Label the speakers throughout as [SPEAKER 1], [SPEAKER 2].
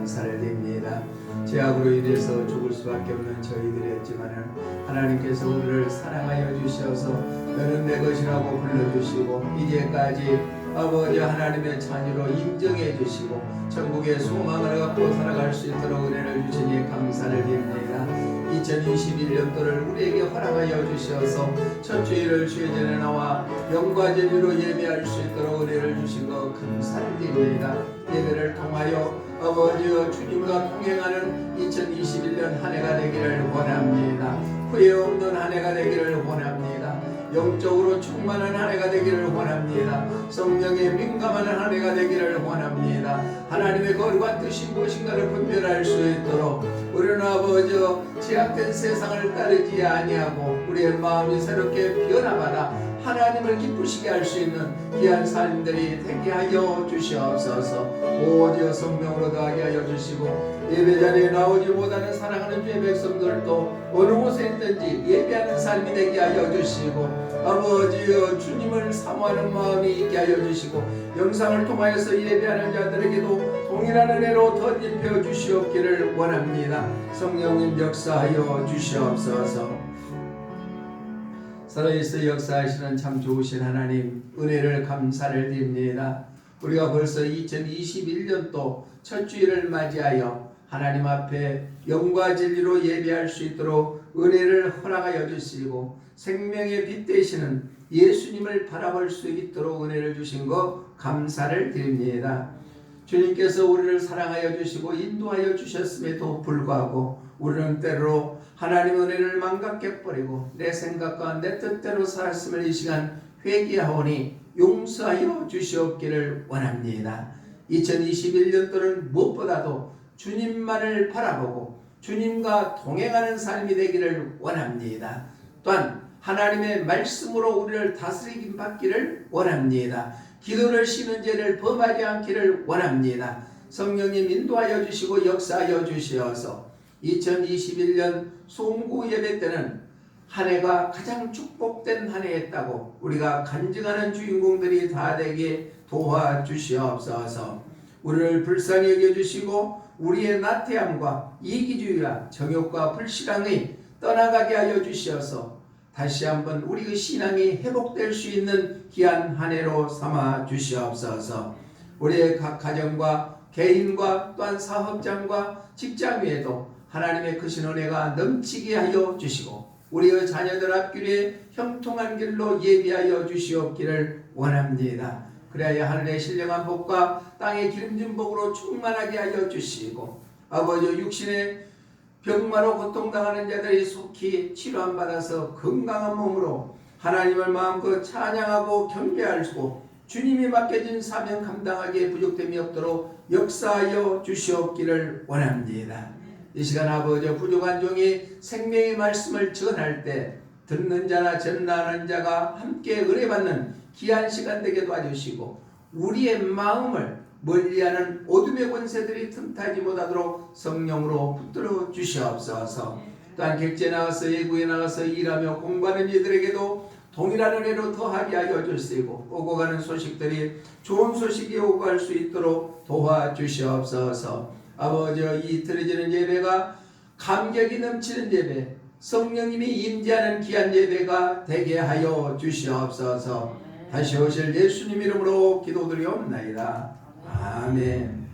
[SPEAKER 1] 감사를 드립니다. 죄악으로 인해서 죽을 수밖에 없는 저희들이었지만은 하나님께서 우리를 사랑하여 주셔서 너는 내 것이라고 불러주시고 이제까지 아버지 하나님의 자녀로 인정해 주시고 천국의 소망을 갖고 살아갈 수 있도록 은혜를 주시니 감사를 드립니다. 2021년도를 우리에게 허락하여 주셔서 첫 주일을 주의 전에 나와 영과 진리로 예배할 수 있도록 은혜를 주신 것 감사를 드립니다. 예배를 통하여 아버지여 주님과 동행하는 2021년 한 해가 되기를 원합니다. 후회 없는 한 해가 되기를 원합니다. 영적으로 충만한 한 해가 되기를 원합니다. 성령에 민감한 한 해가 되기를 원합니다. 하나님의 거룩한 뜻이 무엇인가를 분별할 수 있도록 우리는 아버지여 제약된 세상을 따르지 아니하고 우리의 마음이 새롭게 변화받아 하나님을 기쁘시게 할 수 있는 귀한 삶들이 되게 하여 주시옵소서. 오직 성령으로 더하게 하여 주시고 예배자리에 나오지 못하는 사랑하는 주의 백성들도 어느 곳에 있든지 예배하는 삶이 되게 하여 주시고 아버지여 주님을 사모하는 마음이 있게 하여 주시고 영상을 통하여서 예배하는 자들에게도 동일한 은혜로 덧입혀 주시옵기를 원합니다. 성령님 역사하여 주시옵소서. 살아있어 역사하시는 참 좋으신 하나님 은혜를 감사를 드립니다. 우리가 벌써 2021년도 첫 주일을 맞이하여 하나님 앞에 영과 진리로 예배할 수 있도록 은혜를 허락하여 주시고 생명의 빛 되시는 예수님을 바라볼 수 있도록 은혜를 주신 것 감사를 드립니다. 주님께서 우리를 사랑하여 주시고 인도하여 주셨음에도 불구하고 우리는 때로 하나님 은혜를 망각해 버리고 내 생각과 내 뜻대로 살았음을 이 시간 회개하오니 용서하여 주시옵기를 원합니다. 2021년도는 무엇보다도 주님만을 바라보고 주님과 동행하는 삶이 되기를 원합니다. 또한 하나님의 말씀으로 우리를 다스리긴 받기를 원합니다. 기도를 쉬는 죄를 범하지 않기를 원합니다. 성령님 인도하여 주시고 역사하여 주시어서 2021년 송구 예배 때는 한 해가 가장 축복된 한 해였다고 우리가 간증하는 주인공들이 다 되게 도와주시옵소서. 우리를 불쌍히 여겨주시고 우리의 나태함과 이기주의와 정욕과 불신앙이 떠나가게 하여 주시어서 다시 한번 우리의 신앙이 회복될 수 있는 귀한 한 해로 삼아 주시옵소서. 우리의 각 가정과 개인과 또한 사업장과 직장 위에도 하나님의 크신 은혜가 넘치게 하여 주시고 우리의 자녀들 앞길에 형통한 길로 예비하여 주시옵기를 원합니다. 그래야 하늘의 신령한 복과 땅의 기름진 복으로 충만하게 하여 주시고 아버지 육신의 병마로 고통당하는 자들이 속히 치료함 받아서 건강한 몸으로 하나님을 마음껏 찬양하고 경배하고 주님이 맡겨진 사명 감당하기에 부족됨이 없도록 역사하여 주시옵기를 원합니다. 이 시간 아버지 부족한 종이 생명의 말씀을 전할 때 듣는 자나 전하는 자가 함께 은혜받는 귀한 시간 되게 도와주시고 우리의 마음을 멀리하는 어둠의 권세들이 틈타지 못하도록 성령으로 붙들어 주시옵소서. 또한 객지에 나가서 예구에 나가서 일하며 공부하는 이들에게도 동일한 은혜로 더하게 하여 주시고 오고 가는 소식들이 좋은 소식이 오고 갈 수 있도록 도와주시옵소서. 아버지 이 드려지는 예배가 감격이 넘치는 예배 성령님이 임재하는 귀한 예배가 되게 하여 주시옵소서. 다시 오실 예수님 이름으로 기도드리옵나이다. 아멘.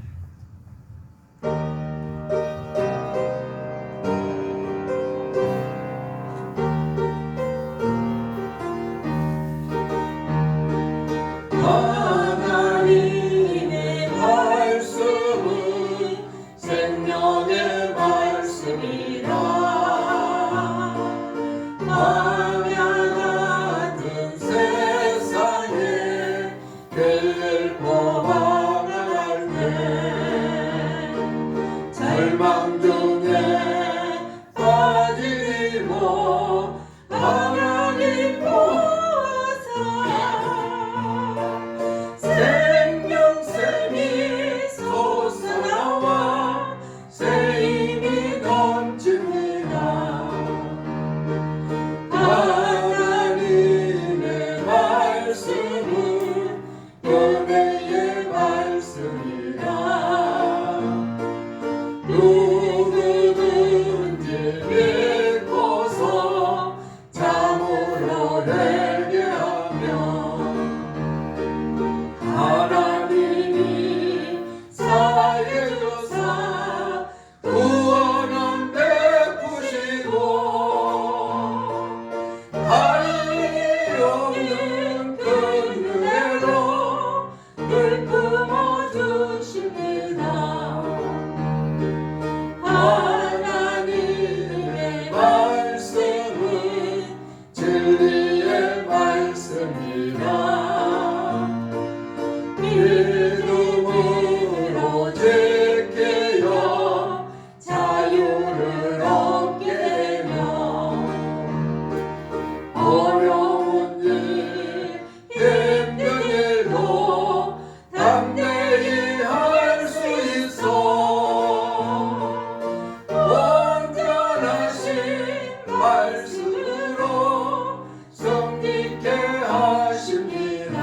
[SPEAKER 1] 누구든지 믿고서 참으로 회개하며 하나님이 사해 주사 구원은 베푸시고 한이 없는 그 은혜로 늘 품어주십니다. 하나님의 말씀은 진리의 말씀이라 믿음으로 지키어 자유를 얻게 되며 어려운 일 힘든 일도 담대히 할 수 있어 온전하신 말씀으로 성립케 하십니다.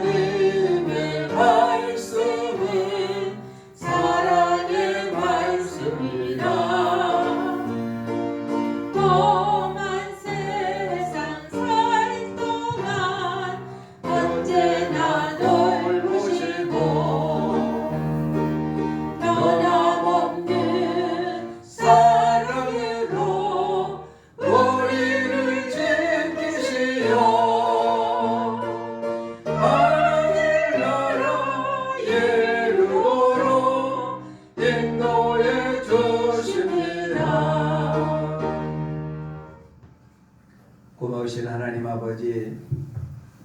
[SPEAKER 1] 하나님의 말씀은 사랑의 말씀이라 험한 세상 살 동안 언제나 널 보시고 변함없는 사랑으로 우리를 지키시어 하늘나라의 이름으로 인도해 주십니다. 고마우신 하나님 아버지,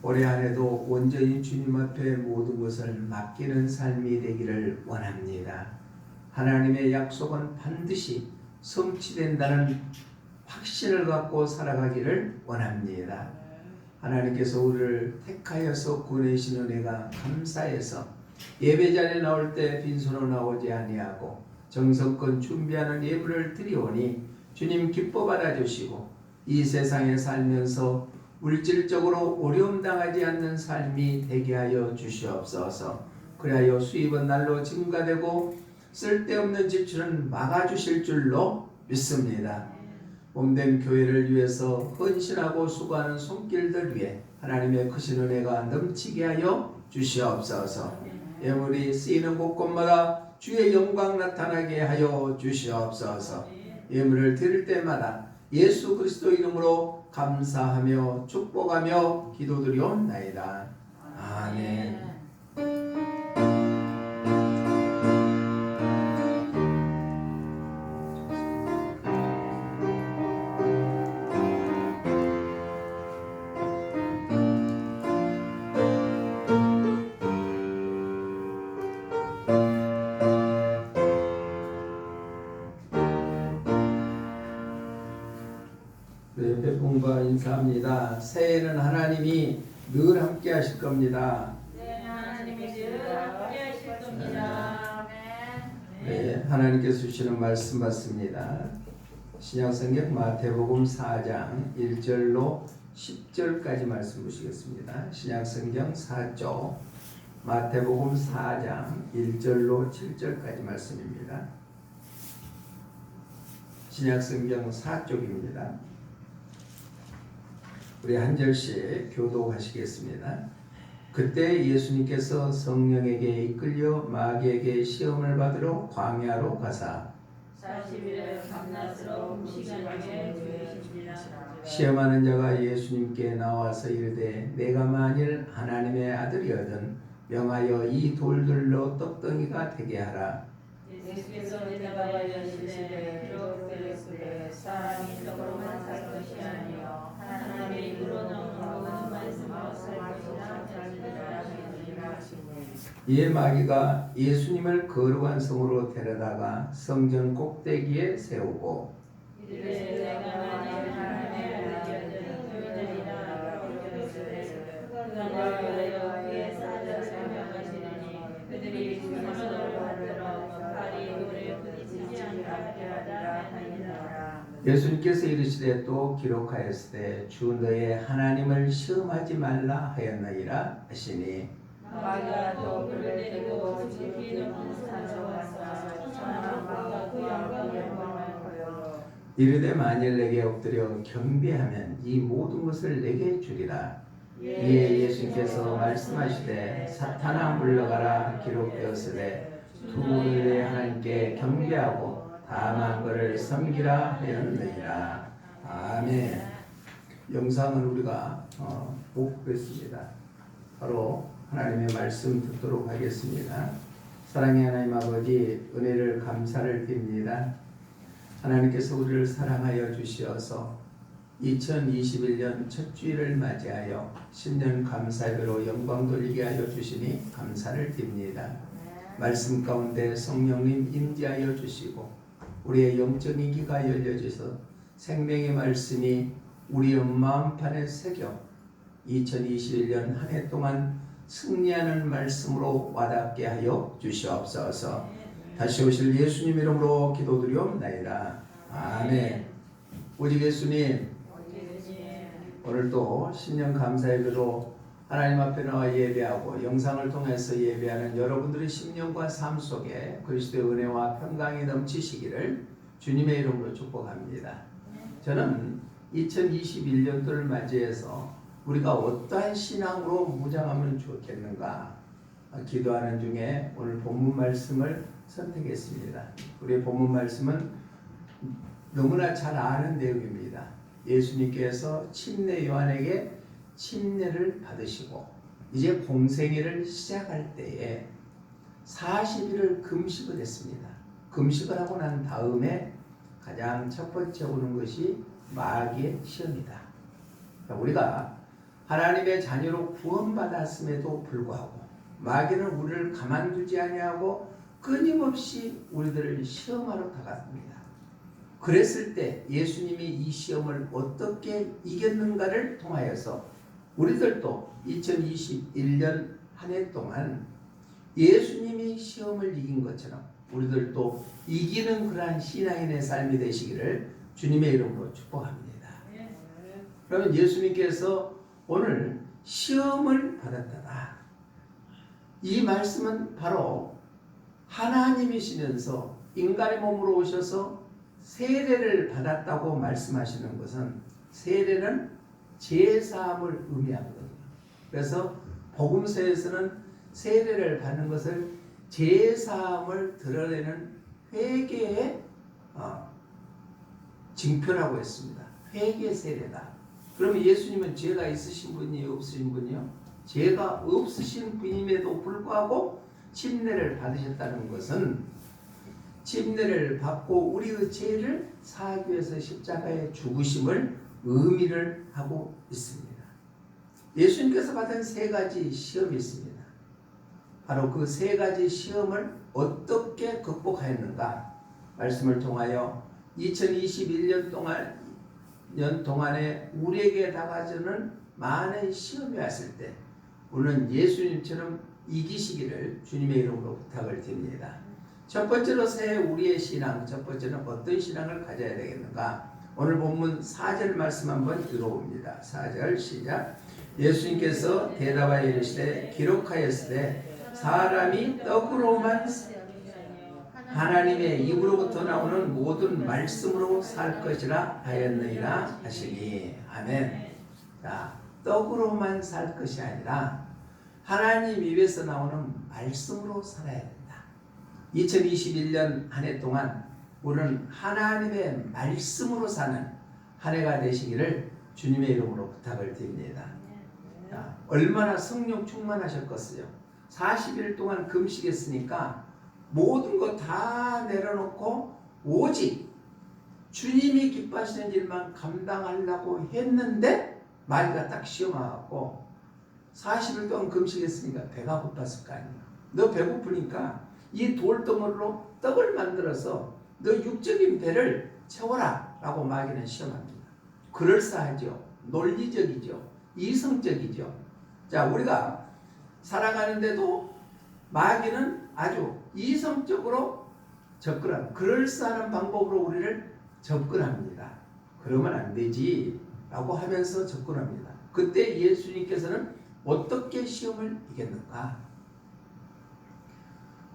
[SPEAKER 1] 올해 한 해도 온전히 주님 앞에 모든 것을 맡기는 삶이 되기를 원합니다. 하나님의 약속은 반드시 성취된다는 확신을 갖고 살아가기를 원합니다. 하나님께서 우리를 택하여서 보내신 은혜가 감사해서 예배 자리에 나올 때 빈손으로 나오지 아니하고 정성껏 준비하는 예물을 드리오니 주님 기뻐 받아주시고 이 세상에 살면서 물질적으로 어려움 당하지 않는 삶이 되게 하여 주시옵소서. 그리하여 수입은 날로 증가되고 쓸데없는 지출은 막아주실 줄로 믿습니다. 몸된 교회를 위해서 헌신하고 수고하는 손길들 위해 하나님의 크신 은혜가 넘치게 하여 주시옵소서. 예물이 쓰이는 곳곳마다 주의 영광 나타나게 하여 주시옵소서. 예물을 드릴 때마다 예수 그리스도 이름으로 감사하며 축복하며 기도드리옵나이다. 아멘. 옆에 분과 인사합니다. 새해에는 하나님이 늘 함께 하실 겁니다.
[SPEAKER 2] 네, 하나님이 늘 함께 하실 겁니다.
[SPEAKER 1] 네, 하나님께서 주시는 말씀 받습니다. 신약성경 마태복음 4장 1절로 10절까지 말씀 보시겠습니다. 신약성경 4쪽 마태복음 4장 1절로 7절까지 말씀입니다. 신약성경 4쪽입니다. 우리 한 절씩 교독하시겠습니다. 그때 예수님께서 성령에게 이끌려 마귀에게 시험을 받으러 광야로 가사
[SPEAKER 2] 40일의 밤낮으로 시간에 누우십니다.
[SPEAKER 1] 시험하는 자가 예수님께 나와서 이르되 내가 만일 하나님의 아들이거든 명하여 이 돌들로 떡덩이가 되게 하라.
[SPEAKER 2] 예수께서 대답하여 이르시되 기록되었으되 사람이 떡으로만 살 것이 아니요 하나님의 입으로 나오는 모든 말씀으로 살 것이라 하시니라.
[SPEAKER 1] 이에 마귀가 예수님을 거룩한 성으로 데려다가 성전 꼭대기에 세우고
[SPEAKER 2] 이르되 내가 만일 하나님의 아들이거든 너희들이라 기록되었으되 그가 너희와 그의 사자를 명하시리니 그들이 주님을 받들어 팔이 돌에 부딪히지 않게 하리라 하니라.
[SPEAKER 1] 예수님께서 이르시되 또 기록하였으되 주 너의 하나님을 시험하지 말라 하였나이다 하시니
[SPEAKER 2] 마귀가 또 그를 데리고 집
[SPEAKER 1] 이르되 만일 내게 엎드려 경배하면 이 모든 것을 내게 주리라. 이에 예수님께서 말씀하시되 사탄아 물러가라 기록되었으되 두 그의 하나님께 경배하고 다만 그를 섬기라 하였느니라. 아멘. 영상은 우리가 못 보겠습니다. 바로 하나님의 말씀 듣도록 하겠습니다. 사랑의 하나님 아버지, 은혜를 감사를 드립니다. 하나님께서 우리를 사랑하여 주시어서 2021년 첫 주일을 맞이하여 신년 감사배로 영광 돌리게 하여 주시니 감사를 드립니다. 말씀 가운데 성령님 임재하여 주시고 우리의 영적인 귀가 열려져서 생명의 말씀이 우리의 마음판에 새겨 2021년 한 해 동안 승리하는 말씀으로 와닿게 하여 주시옵소서. 다시 오실 예수님 이름으로 기도드리옵나이다. 아멘. 오직 예수님, 오늘도 신년 감사예배로 하나님 앞에 나와 예배하고 영상을 통해서 예배하는 여러분들의 심령과 삶 속에 그리스도의 은혜와 평강이 넘치시기를 주님의 이름으로 축복합니다. 저는 2021년도를 맞이해서 우리가 어떠한 신앙으로 무장하면 좋겠는가 기도하는 중에 오늘 본문 말씀을 선택했습니다. 우리의 본문 말씀은 너무나 잘 아는 내용입니다. 예수님께서 침례 요한에게 침례를 받으시고 이제 공생애를 시작할 때에 40일을 금식을 했습니다. 금식을 하고 난 다음에 가장 첫 번째 오는 것이 마귀의 시험이다. 우리가 하나님의 자녀로 구원받았음에도 불구하고 마귀는 우리를 가만두지 아니하고 끊임없이 우리들을 시험하러 다가갑니다. 그랬을 때 예수님이 이 시험을 어떻게 이겼는가를 통하여서 우리들도 2021년 한 해 동안 예수님이 시험을 이긴 것처럼 우리들도 이기는 그러한 신앙인의 삶이 되시기를 주님의 이름으로 축복합니다. 그러면 예수님께서 오늘 시험을 받았다. 이 말씀은 바로 하나님이시면서 인간의 몸으로 오셔서 세례를 받았다고 말씀하시는 것은 세례는 죄사함을 의미하거든요. 그래서 복음서에서는 세례를 받는 것을 죄사함을 드러내는 회개의 징표라고 했습니다. 회개 세례다. 그러면 예수님은 죄가 있으신 분이 없으신 분이요? 죄가 없으신 분임에도 불구하고 침례를 받으셨다는 것은 침례를 받고 우리의 죄를 사하기 위해서 십자가에 죽으심을 의미를 하고 있습니다. 예수님께서 받은 세 가지 시험이 있습니다. 바로 그 세 가지 시험을 어떻게 극복하였는가 말씀을 통하여 2021년 동안에 우리에게 다가서는 많은 시험이 왔을 때 우리는 예수님처럼 이기시기를 주님의 이름으로 부탁을 드립니다. 첫 번째로 새해 우리의 신앙, 첫 번째는 어떤 신앙을 가져야 되겠는가? 오늘 본문 4절 말씀 한번 읽어봅니다. 4절 시작. 예수님께서 대답하여 이르시되 기록하였으되 사람이 떡으로만 하나님의 입으로부터 나오는 모든 말씀으로 살 것이라 하였느니라 하시니. 아멘. 자, 떡으로만 살 것이 아니라 하나님 입에서 나오는 말씀으로 살아야 된다. 2021년 한 해 동안 우리는 하나님의 말씀으로 사는 한 해가 되시기를 주님의 이름으로 부탁을 드립니다. 자, 얼마나 성령 충만하셨겠어요. 40일 동안 금식했으니까 모든 거 다 내려놓고 오직 주님이 기뻐하시는 일만 감당하려고 했는데 마귀가 딱 시험하고 40일 동안 금식했으니까 배가 고팠을 거 아니야. 너 배고프니까 이 돌덩어리로 떡을 만들어서 너 육적인 배를 채워라 라고 마귀는 시험합니다. 그럴싸하죠. 논리적이죠. 이성적이죠. 자, 우리가 살아가는데도 마귀는 아주 이성적으로 접근합니다. 그럴싸한 방법으로 우리를 접근합니다. 그러면 안 되지 라고 하면서 접근합니다. 그때 예수님께서는 어떻게 시험을 이겼는가?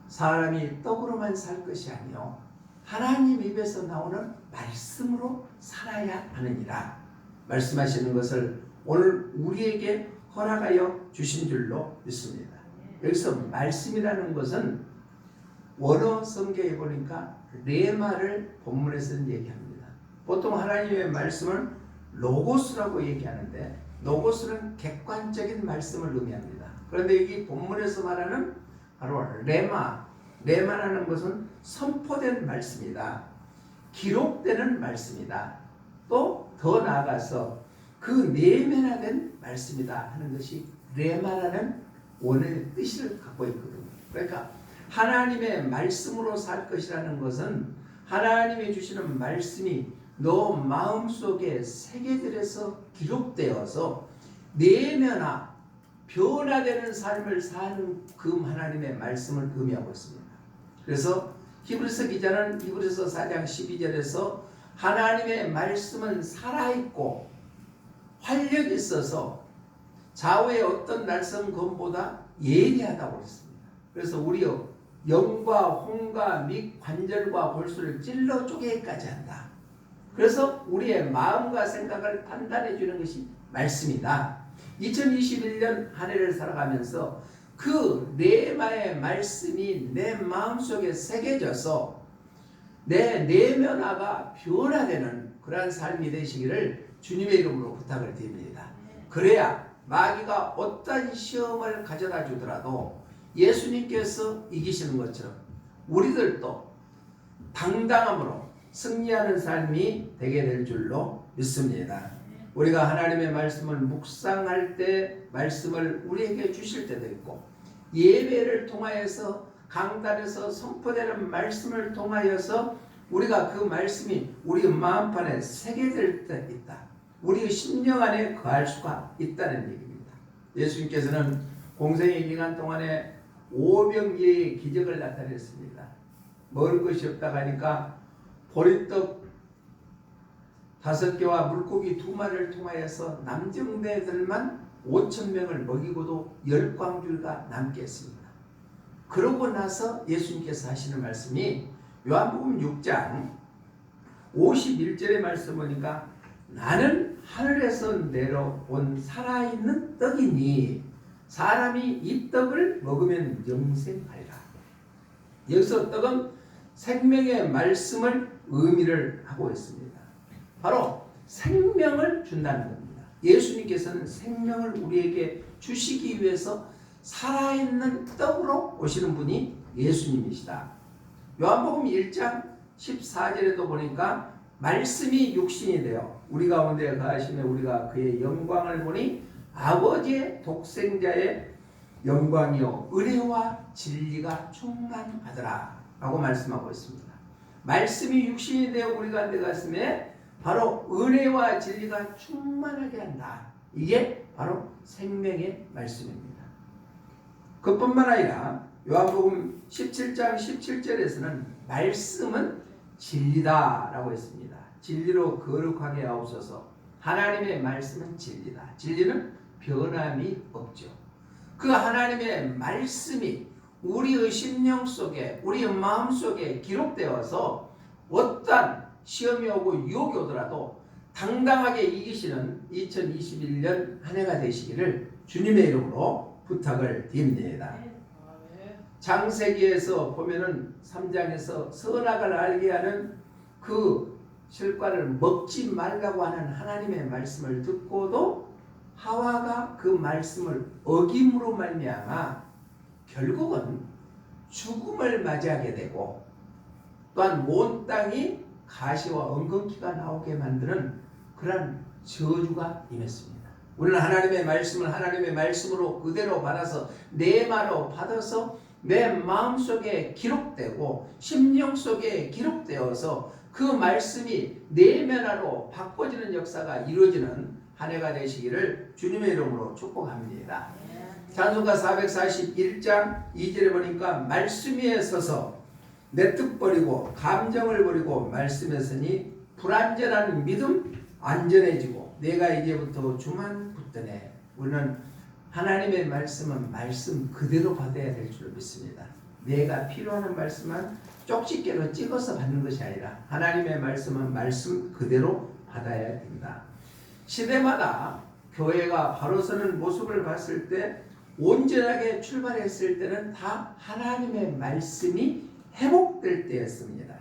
[SPEAKER 1] 사람이 떡으로만 살 것이 아니요 하나님 입에서 나오는 말씀으로 살아야 하느니라 말씀하시는 것을 오늘 우리에게 허락하여 주신 줄로 믿습니다. 여기서 말씀이라는 것은 원어 성경에 보니까 레마를 본문에서는 얘기합니다. 보통 하나님의 말씀은 로고스라고 얘기하는데 로고스는 객관적인 말씀을 의미합니다. 그런데 여기 본문에서 말하는 바로 레마라는 것은 선포된 말씀이다. 기록되는 말씀이다. 또 더 나아가서 그 내면화된 말씀이다 하는 것이 레마라는 원어의 뜻을 갖고 있거든요. 그러니까 하나님의 말씀으로 살 것이라는 것은 하나님이 주시는 말씀이 너 마음속에 새겨들어서 기록되어서 내면화 변화되는 삶을 사는 그 하나님의 말씀을 의미하고 있습니다. 그래서 히브리서 기자는 히브리서 4장 12절에서 하나님의 말씀은 살아있고 활력이 있어서 좌우의 어떤 날성검보다 예리하다고 했습니다. 그래서 우리의 영과 홍과 및 관절과 골수를 찔러 쪼개기까지 한다. 그래서 우리의 마음과 생각을 판단해 주는 것이 말씀이다. 2021년 한 해를 살아가면서 그 레마의 말씀이 내 마음속에 새겨져서 내 내면화가 변화되는 그러한 삶이 되시기를 주님의 이름으로 부탁을 드립니다. 그래야 마귀가 어떤 시험을 가져다 주더라도 예수님께서 이기시는 것처럼 우리들도 당당함으로 승리하는 삶이 되게 될 줄로 믿습니다. 우리가 하나님의 말씀을 묵상할 때 말씀을 우리에게 주실 때도 있고 예배를 통하여서 강단에서 선포되는 말씀을 통하여서 우리가 그 말씀이 우리 마음판에 새겨질 때 있다. 우리의 심령 안에 거할 수가 있다는 얘기입니다. 예수님께서는 공생의 기간 동안에 오병이어의 기적을 나타냈습니다. 먹을 것이 없다고 하니까 보리떡 5개와 물고기 2마리를 통하여서 남정네들만 5,000명을 먹이고도 10광주가 남게 했습니다. 그러고 나서 예수님께서 하시는 말씀이 요한복음 6장 51절의 말씀 보니까 나는 하늘에서 내려온 살아있는 떡이니 사람이 이 떡을 먹으면 영생하리라. 여기서 떡은 생명의 말씀을 의미를 하고 있습니다. 바로 생명을 준다는 겁니다. 예수님께서는 생명을 우리에게 주시기 위해서 살아있는 떡으로 오시는 분이 예수님이시다. 요한복음 1장 14절에도 보니까 말씀이 육신이 되어 우리 가운데 거하시며 우리가 그의 영광을 보니 아버지의 독생자의 영광이요 은혜와 진리가 충만하더라 라고 말씀하고 있습니다. 말씀이 육신이 되어 우리 가운데 갔음에 바로 은혜와 진리가 충만하게 한다. 이게 바로 생명의 말씀입니다. 그뿐만 아니라 요한복음 17장 17절에서는 말씀은 진리다 라고 했습니다. 진리로 거룩하게 하옵소서. 하나님의 말씀은 진리다. 진리는 변함이 없죠. 그 하나님의 말씀이 우리의 심령 속에 우리의 마음 속에 기록되어서 어떠한 시험이 오고 유혹이 오더라도 당당하게 이기시는 2021년 한 해가 되시기를 주님의 이름으로 부탁을 드립니다. 창세기에서 보면은 3장에서 선악을 알게 하는 그 실과를 먹지 말라고 하는 하나님의 말씀을 듣고도 하와가 그 말씀을 어김으로 말미암아 결국은 죽음을 맞이하게 되고 또한 온 땅이 가시와 엉겅퀴가 나오게 만드는 그러한 저주가 임했습니다. 우리는 하나님의 말씀을 하나님의 말씀으로 그대로 받아서 내 말로 받아서 내 마음속에 기록되고 심령 속에 기록되어서 그 말씀이 내면화로 바꿔지는 역사가 이루어지는 한 해가 되시기를 주님의 이름으로 축복합니다. 찬송가 441장 2절에 보니까 말씀 위에 서서 내 뜻 버리고 감정을 버리고 말씀에 서니 불안전한 믿음 안전해지고 내가 이제부터 주만 붙드네. 우리는 하나님의 말씀은 말씀 그대로 받아야 될 줄 믿습니다. 내가 필요한 말씀만 쪽집게로 찍어서 받는 것이 아니라 하나님의 말씀은 말씀 그대로 받아야 된다. 시대마다 교회가 바로 서는 모습을 봤을 때 온전하게 출발했을 때는 다 하나님의 말씀이 회복될 때였습니다.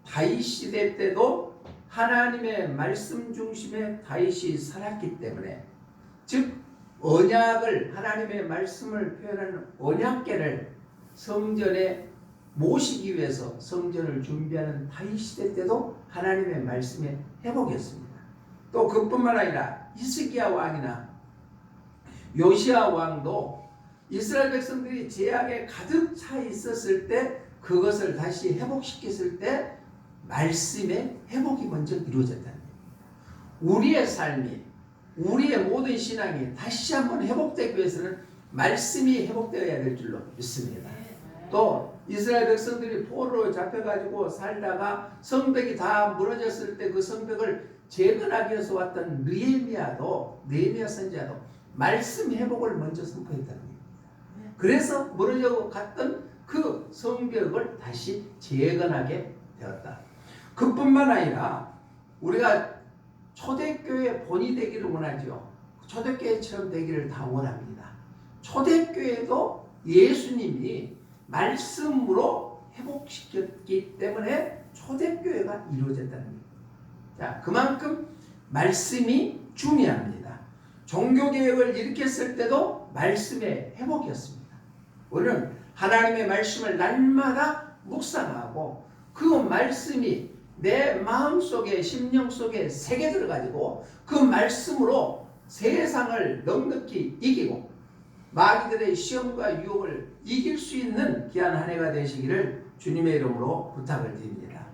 [SPEAKER 1] 다윗 시대 때도 하나님의 말씀 중심의 다윗이 살았기 때문에, 즉 언약을, 하나님의 말씀을 표현하는 언약궤를 성전에 모시기 위해서 성전을 준비하는 다윗 시대 때도 하나님의 말씀의 회복이었습니다. 또 그뿐만 아니라 히스기야 왕이나 요시야 왕도 이스라엘 백성들이 죄악에 가득 차 있었을 때 그것을 다시 회복시켰을 때 말씀의 회복이 먼저 이루어졌다는 거예요. 우리의 삶이, 우리의 모든 신앙이 다시 한번 회복되기 위해서는 말씀이 회복되어야 될 줄로 믿습니다. 또 이스라엘 백성들이 포로로 잡혀가지고 살다가 성벽이 다 무너졌을 때 그 성벽을 재건하기 위해서 왔던 느헤미야 선지자도 말씀 회복을 먼저 선포했다는 겁니다. 그래서 무너져 갔던 그 성벽을 다시 재건하게 되었다. 그뿐만 아니라 우리가 초대교회 본이 되기를 원하죠. 초대교회처럼 되기를 다 원합니다. 초대교회도 예수님이 말씀으로 회복시켰기 때문에 초대교회가 이루어졌다는 겁니다. 자, 그만큼 말씀이 중요합니다. 종교개혁을 일으켰을 때도 말씀의 회복이었습니다. 우리는 하나님의 말씀을 날마다 묵상하고 그 말씀이 내 마음속에, 심령 속에 새겨 들어가지고 그 말씀으로 세상을 넉넉히 이기고 마귀들의 시험과 유혹을 이길 수 있는 귀한 한 해가 되시기를 주님의 이름으로 부탁을 드립니다.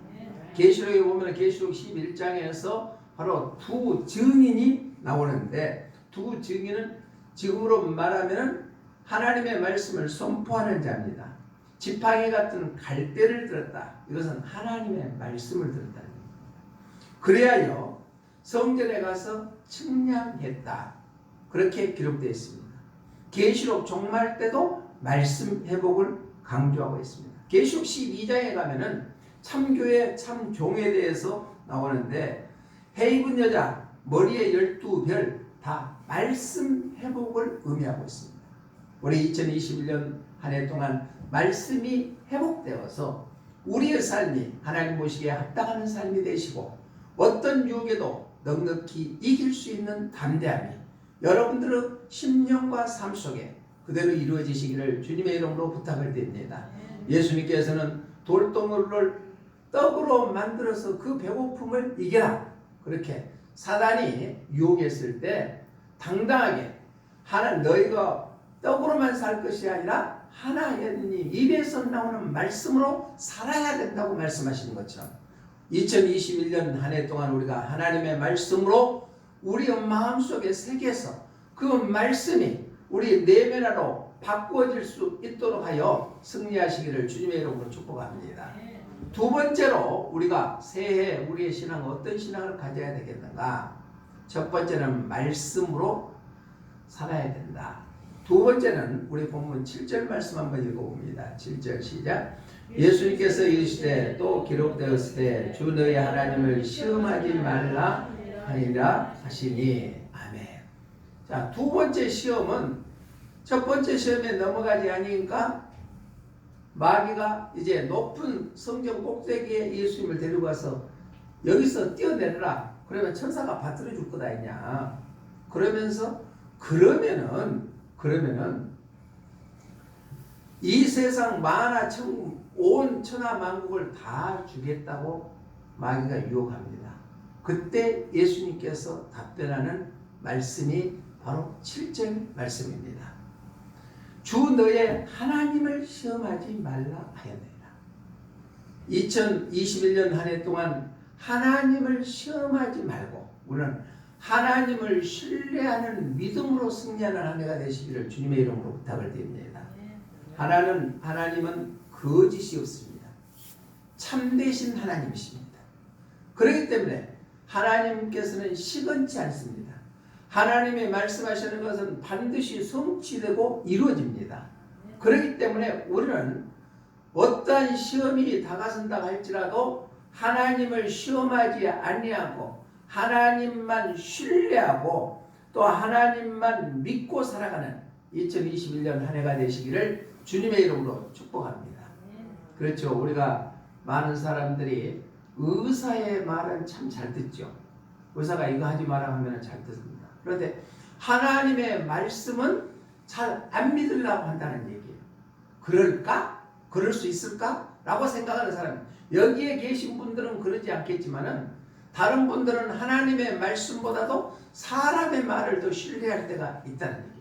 [SPEAKER 1] 계시록에 보면 계시록 11장에서 바로 두 증인이 나오는데, 두 증인은 지금으로 말하면 하나님의 말씀을 선포하는 자입니다. 지팡이 같은 갈대를 들었다. 이것은 하나님의 말씀을 들었다는 겁니다. 그래야여 성전에 가서 측량했다. 그렇게 기록되어 있습니다. 계시록 종말 때도 말씀 회복을 강조하고 있습니다. 계시록 12장에 가면은 참교회 참종에 대해서 나오는데, 해 입은 여자, 머리에 12별 다 말씀 회복을 의미하고 있습니다. 우리 2021년 한 해 동안 말씀이 회복되어서 우리의 삶이 하나님 보시기에 합당하는 삶이 되시고 어떤 유혹에도 넉넉히 이길 수 있는 담대함이 여러분들의 심령과 삶 속에 그대로 이루어지시기를 주님의 이름으로 부탁을 드립니다. 예수님께서는 돌덩어리를 떡으로 만들어서 그 배고픔을 이겨라, 그렇게 사단이 유혹했을 때 당당하게 너희가 떡으로만 살 것이 아니라 하나님 입에서 나오는 말씀으로 살아야 된다고 말씀하시는 것처럼 2021년 한 해 동안 우리가 하나님의 말씀으로 우리의 마음속에 새겨서 그 말씀이 우리 내면으로 바꾸어질 수 있도록 하여 승리하시기를 주님의 이름으로 축복합니다. 두 번째로 우리가 새해 우리의 신앙은 어떤 신앙을 가져야 되겠는가? 첫 번째는 말씀으로 살아야 된다. 두 번째는 우리 본문 7절 말씀 한번 읽어봅니다. 7절 시작. 예수님께서 이르시되 또 기록되었을 때 주 너희 하나님을 시험하지 말라 하니라 하시니. 아멘. 자, 두 번째 시험은 첫 번째 시험에 넘어가지 않으니까 마귀가 이제 높은 성전 꼭대기에 예수님을 데리고 가서 여기서 뛰어내려라. 그러면 천사가 받들어 줄 거다 했냐. 그러면은 이 세상 온 천하 만국을 다 주겠다고 마귀가 유혹합니다. 그때 예수님께서 답변하는 말씀이 바로 7절 말씀입니다. 주 너의 하나님을 시험하지 말라 하였느니라. 2021년 한 해 동안 하나님을 시험하지 말고 우리는 하나님을 신뢰하는 믿음으로 승리하는 한 해가 되시기를 주님의 이름으로 부탁을 드립니다. 하나님은 거짓이 없습니다. 참되신 하나님이십니다. 그렇기 때문에 하나님께서는 시건치 않습니다. 하나님이 말씀하시는 것은 반드시 성취되고 이루어집니다. 그렇기 때문에 우리는 어떠한 시험이 다가선다 할지라도 하나님을 시험하지 아니하고 하나님만 신뢰하고 또 하나님만 믿고 살아가는 2021년 한 해가 되시기를 주님의 이름으로 축복합니다. 그렇죠. 우리가 많은 사람들이 의사의 말은 참 잘 듣죠. 의사가 이거 하지 마라 하면 잘 듣습니다. 그런데 하나님의 말씀은 잘 안 믿으려고 한다는 얘기예요. 그럴까? 그럴 수 있을까? 라고 생각하는 사람, 여기에 계신 분들은 그러지 않겠지만은 다른 분들은 하나님의 말씀보다도 사람의 말을 더 신뢰할 때가 있다는 얘기예요.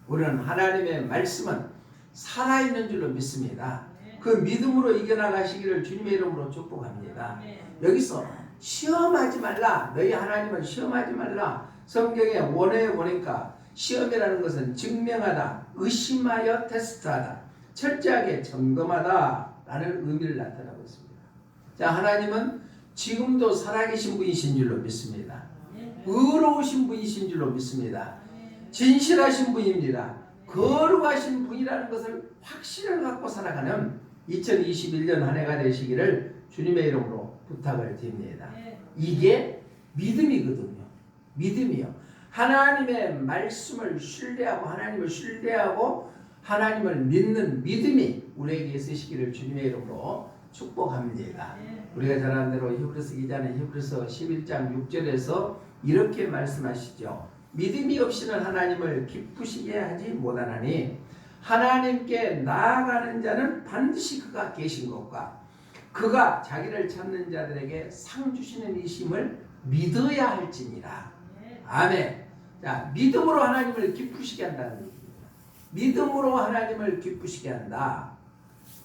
[SPEAKER 1] 우리는 하나님의 말씀은 살아있는 줄로 믿습니다. 그 믿음으로 이겨나가시기를 주님의 이름으로 축복합니다. 여기서 시험하지 말라, 너희 하나님은 시험하지 말라. 성경에 원어에 보니까 시험이라는 것은 증명하다, 의심하여 테스트하다, 철저하게 점검하다 라는 의미를 나타내고 있습니다. 자, 하나님은 지금도 살아계신 분이신 줄로 믿습니다. 의로우신 분이신 줄로 믿습니다. 진실하신 분입니다. 거룩하신 분이라는 것을 확신을 갖고 살아가는 2021년 한 해가 되시기를 주님의 이름으로 부탁을 드립니다. 이게 믿음이거든요. 믿음이요. 하나님의 말씀을 신뢰하고 하나님을 신뢰하고 하나님을 믿는 믿음이 우리에게 있으시기를 주님의 이름으로 축복합니다. 우리가 잘 아는 대로 히브리서 기자는 히브리서 11장 6절에서 이렇게 말씀하시죠. 믿음이 없이는 하나님을 기쁘시게 하지 못하나니 하나님께 나아가는 자는 반드시 그가 계신 것과 그가 자기를 찾는 자들에게 상 주시는 이심을 믿어야 할지니라. 아멘. 자, 믿음으로 하나님을 기쁘시게 한다는 얘기입니다. 믿음으로 하나님을 기쁘시게 한다.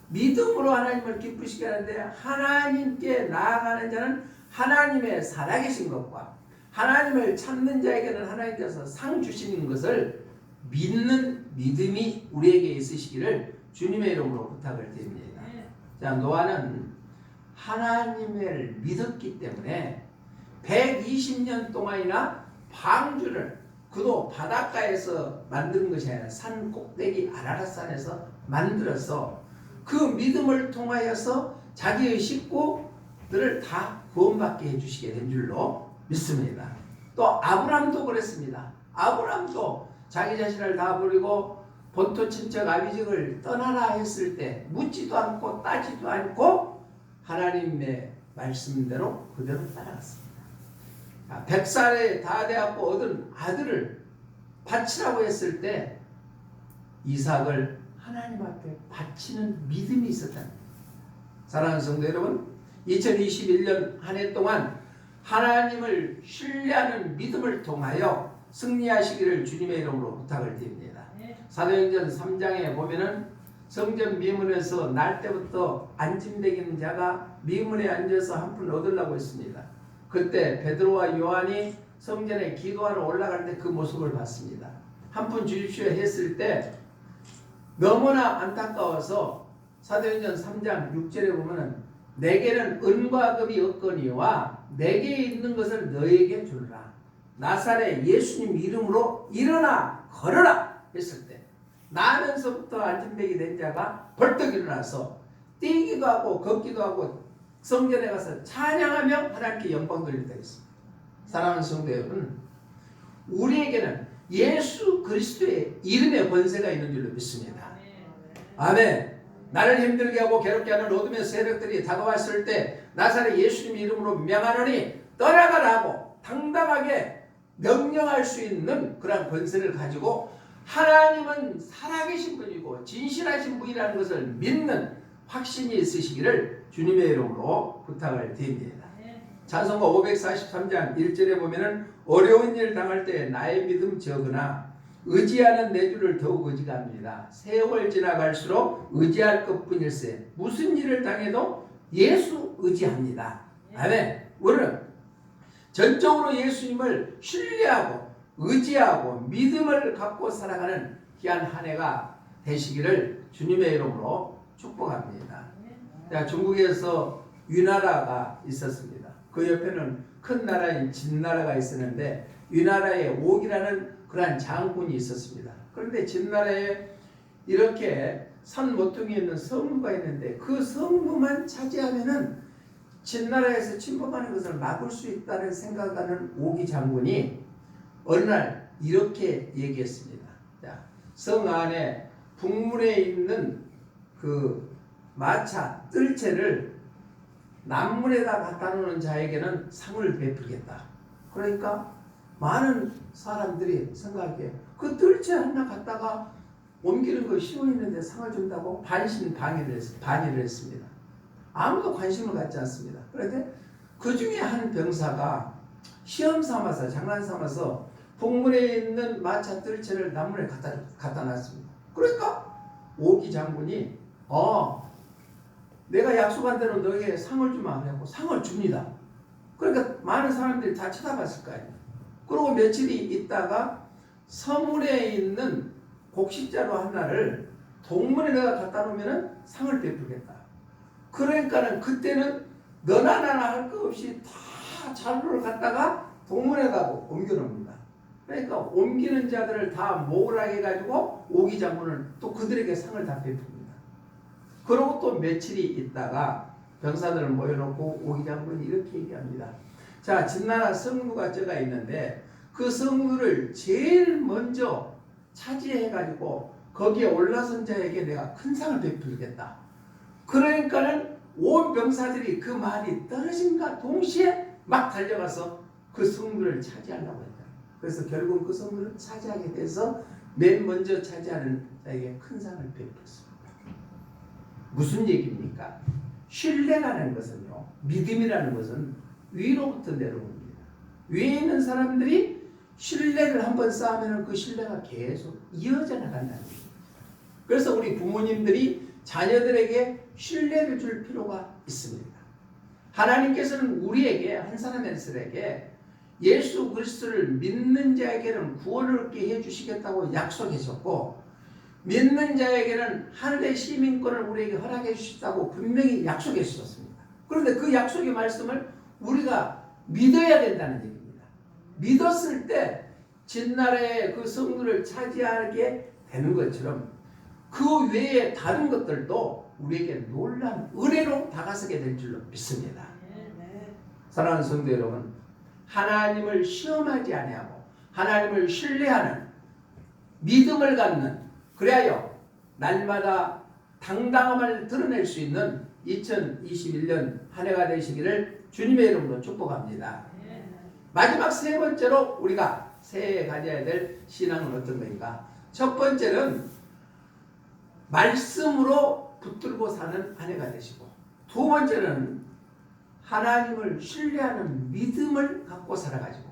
[SPEAKER 1] 믿음으로 하나님을 기쁘시게 하는데 하나님께 나아가는 자는 하나님의 살아계신 것과 하나님을 찾는 자에게는 하나님께서 상 주시는 것을 믿는 믿음이 우리에게 있으시기를 주님의 이름으로 부탁을 드립니다. 자, 노아는 하나님을 믿었기 때문에 120년 동안이나 방주를 그도 바닷가에서 만든 것이 아니라 산 꼭대기 아라랏산에서 만들어서 그 믿음을 통하여서 자기의 식구들을 다 구원받게 해주시게 된 줄로 믿습니다. 또 아브람도 그랬습니다. 아브람도 자기 자신을 다 버리고 본토 친척 아비직을 떠나라 했을 때 묻지도 않고 따지도 않고 하나님의 말씀대로 그대로 따라갔습니다. 100살에 다 되었고 얻은 아들을 바치라고 했을 때 이삭을 하나님 앞에 바치는 믿음이 있었다는 거예요. 사랑하는 성도 여러분, 2021년 한 해 동안 하나님을 신뢰하는 믿음을 통하여 승리하시기를 주님의 이름으로 부탁을 드립니다. 사도행전 3장에 보면은 성전 미문에서 날 때부터 안진뱅이는 자가 미문에 앉아서 한 푼 얻으려고 했습니다. 그때 베드로와 요한이 성전에 기도하러 올라갈 때 그 모습을 봤습니다. 한 푼 주십시오 했을 때 너무나 안타까워서 사도행전 3장 6절에 보면은 내게는 은과 금이 없거니와 내게 있는 것을 너에게 주라. 나사렛 예수님 이름으로 일어나 걸어라 했을 때 나면서부터 안진뱅이 된 자가 벌떡 일어나서 뛰기도 하고 걷기도 하고 성전에 가서 찬양하며 하나님께 영광 돌릴 때가 있습니다. 사랑하는 성도 여러분, 우리에게는 예수 그리스도의 이름의 권세가 있는 줄로 믿습니다. 아멘. 나를 힘들게 하고 괴롭게 하는 어둠의 세력들이 다가왔을 때 나사렛 예수님 이름으로 명하노니 떠나가라고 당당하게 명령할 수 있는 그런 권세를 가지고 하나님은 살아계신 분이고 진실하신 분이라는 것을 믿는 확신이 있으시기를 주님의 이름으로 부탁을 드립니다. 찬송가 543장 1절에 보면은 어려운 일 당할 때 나의 믿음 적으나 의지하는 내 주를 더욱 의지합니다. 세월 지나갈수록 의지할 것뿐일세. 무슨 일을 당해도 예수 의지합니다. 아멘. 우리는 전적으로 예수님을 신뢰하고 의지하고 믿음을 갖고 살아가는 귀한 한 해가 되시기를 주님의 이름으로 축복합니다. 자, 중국에서 위나라가 있었습니다. 그 옆에는 큰 나라인 진나라가 있었는데 위나라에 옥이라는 그러한 장군이 있었습니다. 그런데 진나라에 이렇게 산 모퉁이에 있는 성부가 있는데 그 성부만 차지하면은 진나라에서 침범하는 것을 막을 수 있다는 생각하는 오기 장군이 어느 날 이렇게 얘기했습니다. 자, 성 안에 북문에 있는 그 마차 뜰채를 남문에다 갖다 놓는 자에게는 상을 베풀겠다. 그러니까 많은 사람들이 생각해 그 뜰채 하나 갖다가 옮기는 거 쉬워 있는데 상을 준다고 반신반의를 했습니다. 아무도 관심을 갖지 않습니다. 그런데 그 중에 한 병사가 시험 삼아서 장난 삼아서 북문에 있는 마차 뜰채를 남문에 갖다 놨습니다. 그러니까 오기 장군이 내가 약속한 대로 너에게 상을 주마 하고 상을 줍니다. 그러니까 많은 사람들이 다 쳐다봤을 거 아니에요. 그리고 며칠이 있다가 서문에 있는 곡식자루 하나를 동문에 내가 갖다 놓으면 상을 베풀겠다. 그러니까는 그때는 너나 나나 할 거 없이 다 자루를 갖다가 동문에 가고 옮겨 놓습니다. 그러니까 옮기는 자들을 다 모으라게 해가지고 오기 장군은 또 그들에게 상을 다 베풉니다. 그러고 또 며칠이 있다가 병사들을 모여놓고 오기 장군이 이렇게 얘기합니다. 자, 진나라 성루가 저가 있는데 그 성루를 제일 먼저 차지해가지고 거기에 올라선 자에게 내가 큰 상을 베풀겠다. 그러니까는 온 병사들이 그 말이 떨어진과 동시에 막 달려가서 그 성루를 차지하려고 했다. 그래서 결국 그 성루를 차지하게 돼서 맨 먼저 차지하는 자에게 큰 상을 베풀었습니다. 무슨 얘기입니까? 신뢰라는 것은요, 믿음이라는 것은 위로부터 내려옵니다. 위에 있는 사람들이 신뢰를 한번 쌓으면 그 신뢰가 계속 이어져 나간다는 거예요. 그래서 우리 부모님들이 자녀들에게 신뢰를 줄 필요가 있습니다. 하나님께서는 우리에게 한 사람에게 예수 그리스도를 믿는 자에게는 구원을 얻게 해주시겠다고 약속하셨고 믿는 자에게는 하늘의 시민권을 우리에게 허락해 주셨다고 분명히 약속해 주셨습니다. 그런데 그 약속의 말씀을 우리가 믿어야 된다는 얘기입니다. 믿었을 때 진나라의 그 성도를 차지하게 되는 것처럼 그 외에 다른 것들도 우리에게 놀라운 은혜로 다가서게 될 줄로 믿습니다. 사랑하는 성도 여러분, 하나님을 시험하지 아니하고 하나님을 신뢰하는 믿음을 갖는, 그래야 날마다 당당함을 드러낼 수 있는 2021년 한 해가 되시기를 주님의 이름으로 축복합니다. 마지막 세 번째로 우리가 새해에 가져야 될 신앙은 어떤 것인가? 첫 번째는 말씀으로 붙들고 사는 한 해가 되시고, 두 번째는 하나님을 신뢰하는 믿음을 갖고 살아가지고,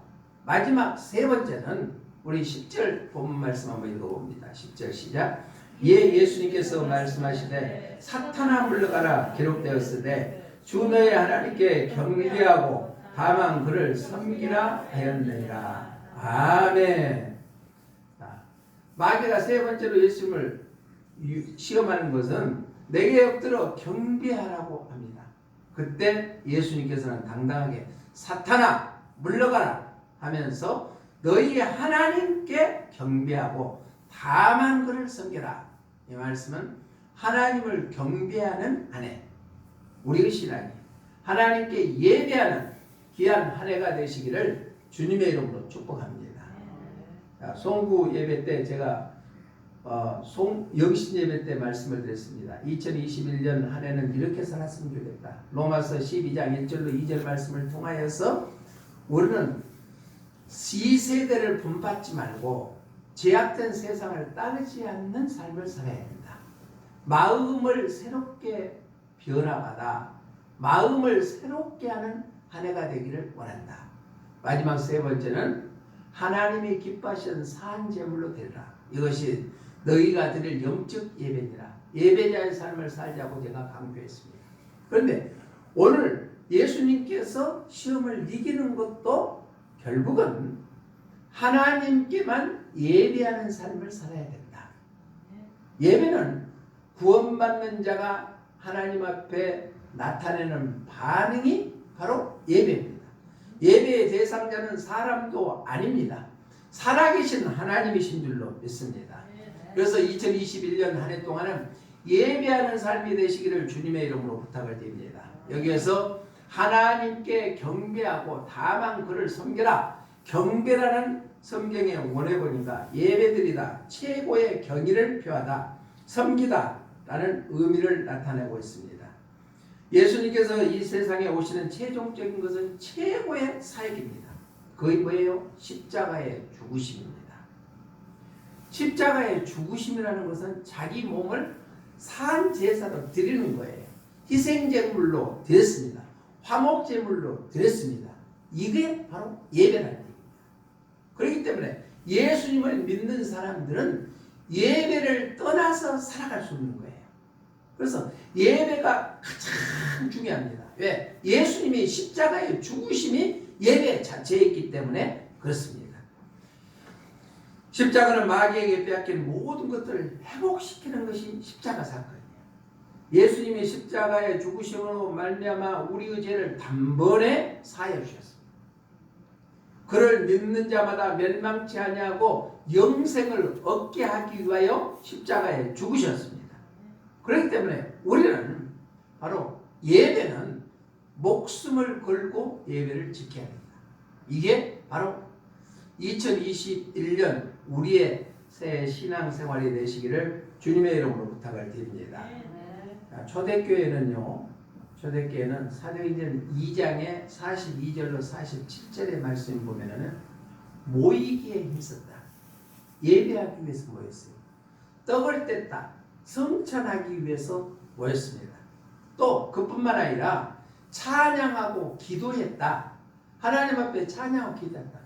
[SPEAKER 1] 마지막 세 번째는 우리 10절 본문 말씀 한번 읽어봅니다. 10절 시작. 예수님께서 말씀하시되 사탄아 물러가라 기록되었으되 주 너의 하나님께 경배하고 다만 그를 섬기라 하였느니라. 아멘. 마귀가 세 번째로 예수님을 시험하는 것은 내게 엎드려 경배하라고 합니다. 그때 예수님께서는 당당하게 사탄아 물러가라 하면서 너희 하나님께 경배하고 다만 그를 섬겨라. 이 말씀은 하나님을 경배하는 한 해, 우리의 신앙이 하나님께 예배하는 귀한 한 해가 되시기를 주님의 이름으로 축복합니다. 송구 예배 때 제가 영신 예배 때 말씀을 드렸습니다. 2021년 한 해는 이렇게 살았으면 좋겠다. 로마서 12장 1절로 2절 말씀을 통하여서 우리는 이 세대를 본받지 말고 제약된 세상을 따르지 않는 삶을 살아야 된다. 마음을 새롭게 변화받아 마음을 새롭게 하는 한 해가 되기를 원한다. 마지막 세 번째는 하나님이 기뻐하시는 산 제물로 드리라. 이것이 너희가 드릴 영적 예배니라. 예배자의 삶을 살자고 제가 강조했습니다. 그런데 오늘 예수님께서 시험을 이기는 것도 결국은 하나님께만 예배하는 삶을 살아야 된다. 예배는 구원받는 자가 하나님 앞에 나타내는 반응이 바로 예배입니다. 예배의 대상자는 사람도 아닙니다. 살아계신 하나님이신 줄로 믿습니다. 그래서 2021년 한 해 동안은 예배하는 삶이 되시기를 주님의 이름으로 부탁을 드립니다. 여기에서 하나님께 경배하고 다만 그를 섬겨라. 경배라는 성경의 원어보니까 예배드리다, 최고의 경의를 표하다, 섬기다 라는 의미를 나타내고 있습니다. 예수님께서 이 세상에 오시는 최종적인 것은 최고의 사역입니다. 그게 뭐예요? 십자가의 죽으심입니다. 십자가의 죽으심이라는 것은 자기 몸을 산 제사로 드리는 거예요. 희생제물로 드렸습니다. 화목제물로 드렸습니다. 이게 바로 예배라는 얘기입니다. 그렇기 때문에 예수님을 믿는 사람들은 예배를 떠나서 살아갈 수 없는 거예요. 그래서 예배가 가장 중요합니다. 왜? 예수님이 십자가의 죽으심이 예배 자체였기 때문에 그렇습니다. 십자가는 마귀에게 빼앗긴 모든 것들을 회복시키는 것이 십자가 사건이에요. 예수님이 십자가의 죽으심으로 말미암아 우리의 죄를 단번에 사하여 주셨습니다. 그를 믿는 자마다 멸망치 아니하고 영생을 얻게 하기 위하여 십자가에 죽으셨습니다. 그렇기 때문에 우리는 바로 예배는 목숨을 걸고 예배를 지켜야 합니다. 이게 바로 2021년 우리의 새 신앙생활이 되시기를 주님의 이름으로 부탁을 드립니다. 초대교회는 사도행전 2장의 42절로 47절의 말씀을 보면은 모이기에 힘썼다. 예배하기 위해서 모였어요. 떡을 뗐다. 성찬하기 위해서 모였습니다. 또 그뿐만 아니라 찬양하고 기도했다. 하나님 앞에 찬양하고 기도했다.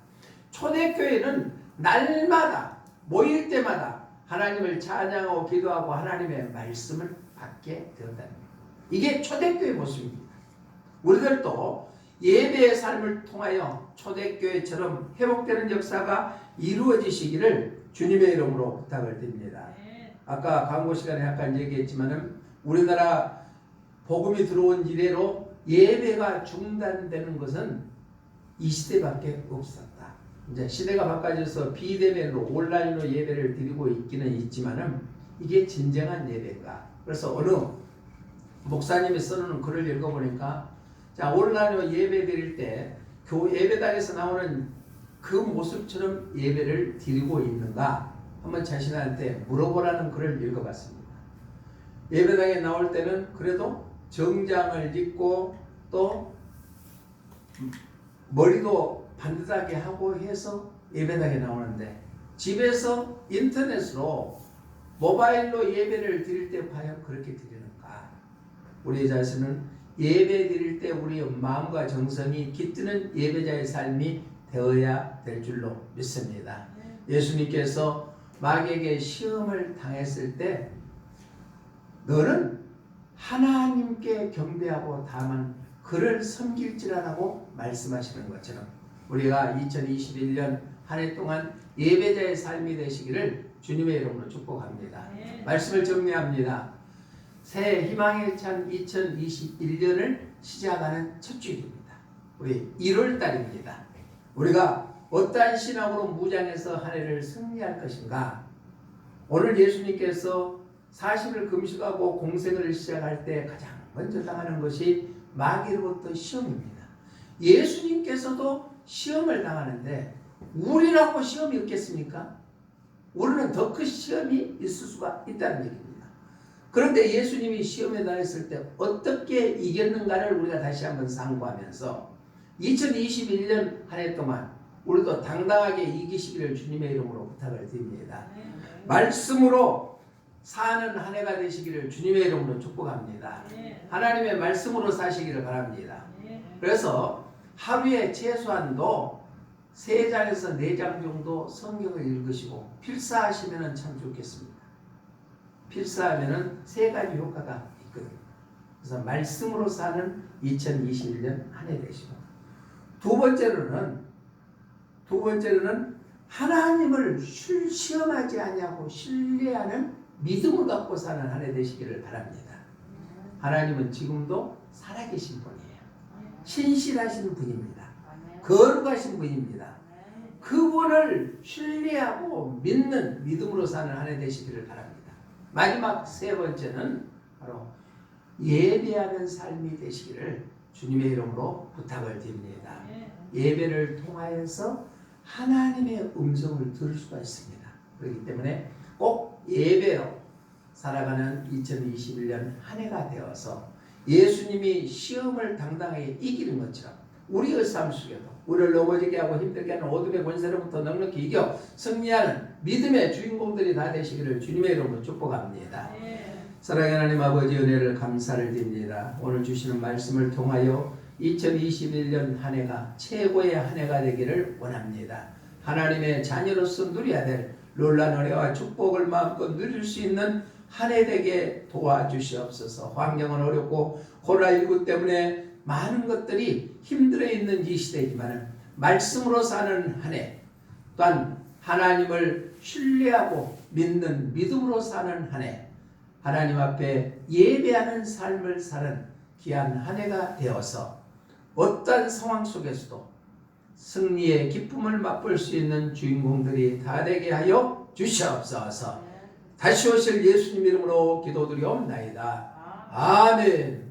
[SPEAKER 1] 초대교회는 날마다 모일 때마다 하나님을 찬양하고 기도하고 하나님의 말씀을 받게 되었다는 겁니다. 이게 초대교회 모습입니다. 우리들도 예배의 삶을 통하여 초대교회처럼 회복되는 역사가 이루어지시기를 주님의 이름으로 부탁을 드립니다. 아까 광고 시간에 약간 얘기했지만은 우리나라 복음이 들어온 이래로 예배가 중단되는 것은 이 시대밖에 없었다. 이제 시대가 바꿔져서 비대면으로 온라인으로 예배를 드리고 있기는 있지만은 이게 진정한 예배인가? 그래서 어느 목사님이 써놓은 글을 읽어보니까 자 온라인으로 예배 드릴 때 예배당에서 나오는 그 모습처럼 예배를 드리고 있는가? 한번 자신한테 물어보라는 글을 읽어봤습니다. 예배당에 나올 때는 그래도 정장을 입고 또 머리도 반듯하게 하고 해서 예배당에 나오는데 집에서 인터넷으로 모바일로 예배를 드릴 때 과연 그렇게 드리는가? 우리 자신은 예배 드릴 때 우리의 마음과 정성이 깃드는 예배자의 삶이 되어야 될 줄로 믿습니다. 예수님께서 마귀에게 시험을 당했을 때 너는 하나님께 경배하고 다만 그를 섬길지라라고 말씀하시는 것처럼 우리가 2021년 한 해 동안 예배자의 삶이 되시기를 주님의 이름으로 축복합니다. 말씀을 정리합니다. 새 희망에 찬 2021년을 시작하는 첫 주일입니다. 우리 1월 달입니다. 우리가 어떠한 신앙으로 무장해서 한 해를 승리할 것인가? 오늘 예수님께서 40일 금식하고 공생을 시작할 때 가장 먼저 당하는 것이 마귀로부터 시험입니다. 예수님께서도 시험을 당하는데 우리라고 시험이 없겠습니까? 우리는 더 큰 시험이 있을 수가 있다는 얘기입니다. 그런데 예수님이 시험에 당했을 때 어떻게 이겼는가를 우리가 다시 한번 상고하면서 2021년 한 해 동안 우리도 당당하게 이기시기를 주님의 이름으로 부탁을 드립니다. 말씀으로 사는 한 해가 되시기를 주님의 이름으로 축복합니다. 하나님의 말씀으로 사시기를 바랍니다. 그래서 하루에 최소한도 3장에서 4장 정도 성경을 읽으시고 필사하시면 참 좋겠습니다. 필사하면 3가지 효과가 있거든요. 그래서 말씀으로 사는 2021년 한 해 되시고 두 번째로는 하나님을 시험하지 아니하고 신뢰하는 믿음을 갖고 사는 한 해 되시기를 바랍니다. 하나님은 지금도 살아계신 분이에요. 신실하신 분입니다. 거룩하신 분입니다. 그분을 신뢰하고 믿는 믿음으로 사는 한 해 되시기를 바랍니다. 마지막 세 번째는 바로 예배하는 삶이 되시기를 주님의 이름으로 부탁을 드립니다. 예배를 통하여서 하나님의 음성을 들을 수가 있습니다. 그렇기 때문에 꼭 예배로 살아가는 2021년 한 해가 되어서 예수님이 시험을 당당하게 이기는 것처럼 우리의 삶 속에도 우리를 넘어지게 하고 힘들게 하는 어둠의 권세로부터 넉넉히 이겨 승리하는 믿음의 주인공들이 다 되시기를 주님의 이름으로 축복합니다. 사랑하는 하나님 아버지 은혜를 감사를 드립니다. 오늘 주시는 말씀을 통하여 2021년 한 해가 최고의 한 해가 되기를 원합니다. 하나님의 자녀로서 누려야 될 놀라운 은혜와 축복을 마음껏 누릴 수 있는 한 해 되게 도와주시옵소서. 환경은 어렵고 코로나19 때문에 많은 것들이 힘들어 있는 이 시대이지만 말씀으로 사는 한 해, 또한 하나님을 신뢰하고 믿는 믿음으로 사는 한 해, 하나님 앞에 예배하는 삶을 사는 귀한 한 해가 되어서 어떤 상황 속에서도 승리의 기쁨을 맛볼 수 있는 주인공들이 다 되게 하여 주시옵소서. 다시 오실 예수님 이름으로 기도드리옵나이다. 아멘.